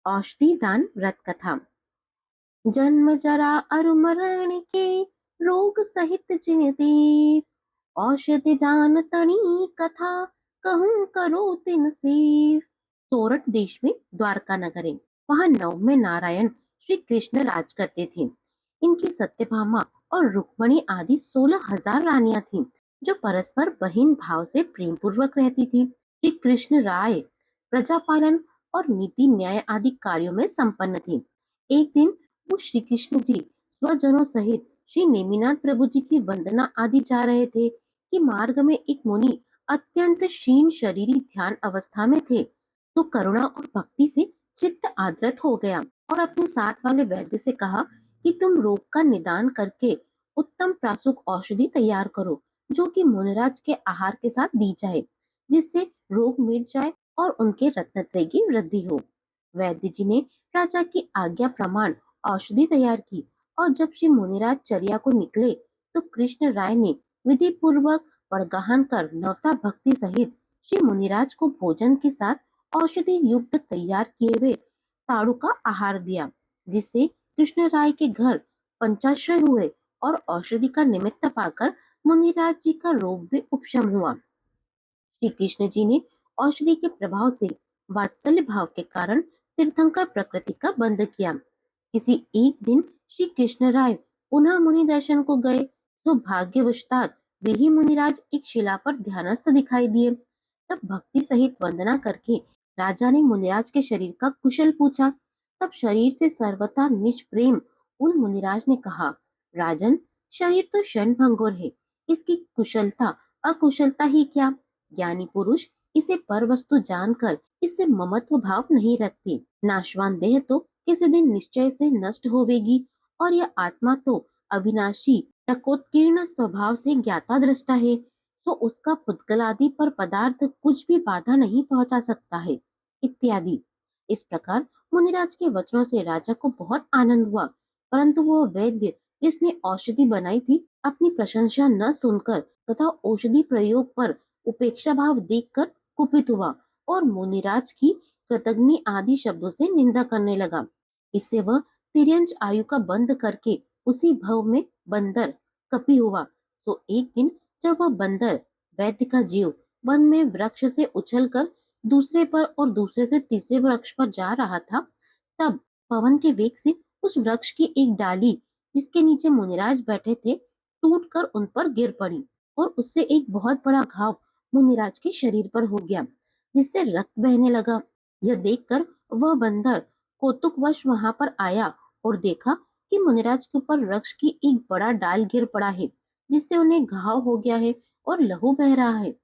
औषधि दान व्रत कथा। जन्म जरा अरु मरण के, रोग सहित जिन देव। औषधि दान तणी कथा, कहूँ करो तिन सेव। सोरठ देश में द्वारका नगर है। वहां नव में नारायण श्री कृष्ण राज करते थे। इनकी सत्यभामा और रुक्मणी आदि 16,000 रानियां थीं, जो परस्पर बहिन भाव से प्रेम पूर्वक रहती थी। श्री कृष्ण राय प्रजापालन और नीति न्याय आदि कार्यों में संपन्न थे। एक दिन वो श्री कृष्ण जी स्वजनों सहित श्री नेमिनाथ प्रभु जी की वंदना आदि जा रहे थे कि मार्ग में एक मुनि अत्यंत क्षीण शरीरी ध्यान अवस्था में थे। तो करुणा और भक्ति से चित्त आदृत हो गया और अपने साथ वाले वैद्य से कहा कि तुम रोग का निदान करके उत्तम प्रासुक औषधि तैयार करो, जो कि मुनिराज के आहार के साथ दी जाए, जिससे रोग मिट जाए और उनके रत्नत्रय की वृद्धि हो। वैद्य जी ने राजा की आज्ञा प्रमाण औषधि तैयार की और जब श्री मुनिराज चर्या को निकले तो कृष्ण राय ने विधि पूर्वक वरगाहन कर नवता भक्ति सहित श्री मुनिराज को भोजन के साथ औषधि युक्त तैयार किए हुए ताड़ू का आहार दिया, जिससे कृष्ण राय के घर पंचाश्रय हुए और औषधि का निमित्त पाकर मुनिराज जी का रोग भी उपशम हुआ। श्री कृष्ण जी ने औषधि के प्रभाव से वात्सल्य भाव के कारण तीर्थंकर प्रकृति का बंध किया। किसी एक दिन श्री कृष्ण राय पुनः मुनि दर्शन को गए तो भाग्यवशात वे ही मुनिराज एक शिला पर ध्यानस्थ दिखाई दिए। तब भक्ति सहित वंदना करके राजा ने मुनिराज के शरीर का कुशल पूछा। तब शरीर से सर्वथा निष्प्रेम उन मुनिराज ने कहा, राजन, शरीर तो क्षण भंगुर है, इसकी कुशलता अकुशलता ही क्या। ज्ञानी पुरुष इसे पर वस्तु जानकर इससे ममत्व भाव नहीं रखते। नाशवान देह तो किसी दिन निश्चय से नष्ट होवेगी और यह आत्मा तो अविनाशी टकोत्कीर्ण स्वभाव से ज्ञाता दृष्टा है, तो उसका पुद्गल आदि पर पदार्थ कुछ भी बाधा नहीं पहुंचा सकता है, इत्यादि। इस प्रकार मुनिराज के वचनों से राजा को बहुत आनंद हुआ, परंतु वो वैद्य जिसने औषधि बनाई थी अपनी प्रशंसा न सुनकर तथा औषधि प्रयोग पर उपेक्षा भाव देखकर कुपित हुआ और मुनिराज की कृतज्ञ आदि शब्दों से निंदा करने लगा। इससे वह तिर्यंच आयु का बंद करके उसी भव में बंदर कपि हुआ। सो एक दिन जब वह बंदर वैद्य का जीव वन में वृक्ष से उछलकर दूसरे पर और दूसरे से तीसरे वृक्ष पर जा रहा था, तब पवन के वेग से उस वृक्ष की एक डाली जिसके नीचे मुनिराज बैठे थे टूटकर उन पर गिर पड़ी और उससे एक बहुत बड़ा घाव मुनिराज के शरीर पर हो गया, जिससे रक्त बहने लगा। यह देखकर वह बंदर कौतुकवश वहां पर आया और देखा कि मुनिराज के ऊपर वृक्ष की एक बड़ा डाल गिर पड़ा है, जिससे उन्हें घाव हो गया है और लहू बह रहा है।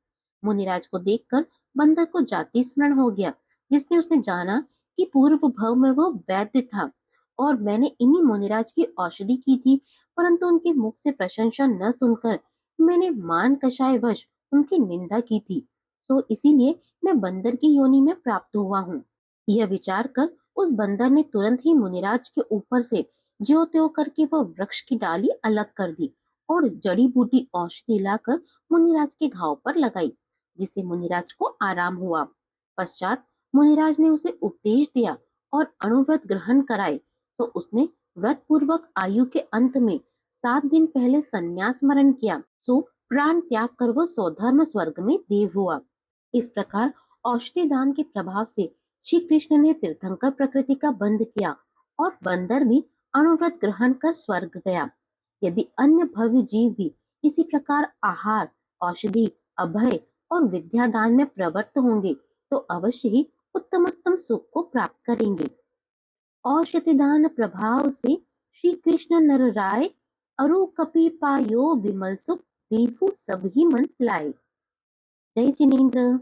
मुनिराज को देखकर बंदर को जाति स्मरण हो गया, जिसने उसने जाना कि पूर्व भव में वह वैद्य था और मैंने इन्हीं मुनिराज की औषधि की थी, परंतु उनके मुख से प्रशंसा न सुनकर मैंने मान कषाय वश उनकी निंदा की थी। सो इसीलिए मैं बंदर की योनि में प्राप्त हुआ हूँ। यह विचार कर उस बंदर ने तुरंत ही मुनिराज के ऊपर से ज्यों त्यों करके वह वृक्ष की डाली अलग कर दी और जड़ी बूटी औषधि लाकर मुनिराज के घाव पर लगाई, जिससे मुनिराज को आराम हुआ। पश्चात मुनिराज ने उसे उपदेश दिया और अणुव्रत ग्रहण कराए, तो उसने व्रत पूर्वक आयु के अंत में 7 दिन पहले संन्यास मरण किया। सो प्राण त्याग कर वह स्वधर्म स्वर्ग में देव हुआ। इस प्रकार औषधि दान के प्रभाव से श्री कृष्ण ने तीर्थंकर प्रकृति का बंध किया और बंदर भी अणुव्रत ग्रहण कर स्वर्ग गया। यदि अन्य भव्य जीव भी इसी प्रकार आहार, औषधि, अभय और विद्या दान में प्रवृत्त होंगे तो अवश्य ही उत्तम उत्तम सुख को प्राप्त करेंगे। औषधि दान प्रभाव से श्री कृष्ण नर राय, अरु कपि पायो विमल सुख, देहु सब ही मन लाए। जय जिनेन्द्र।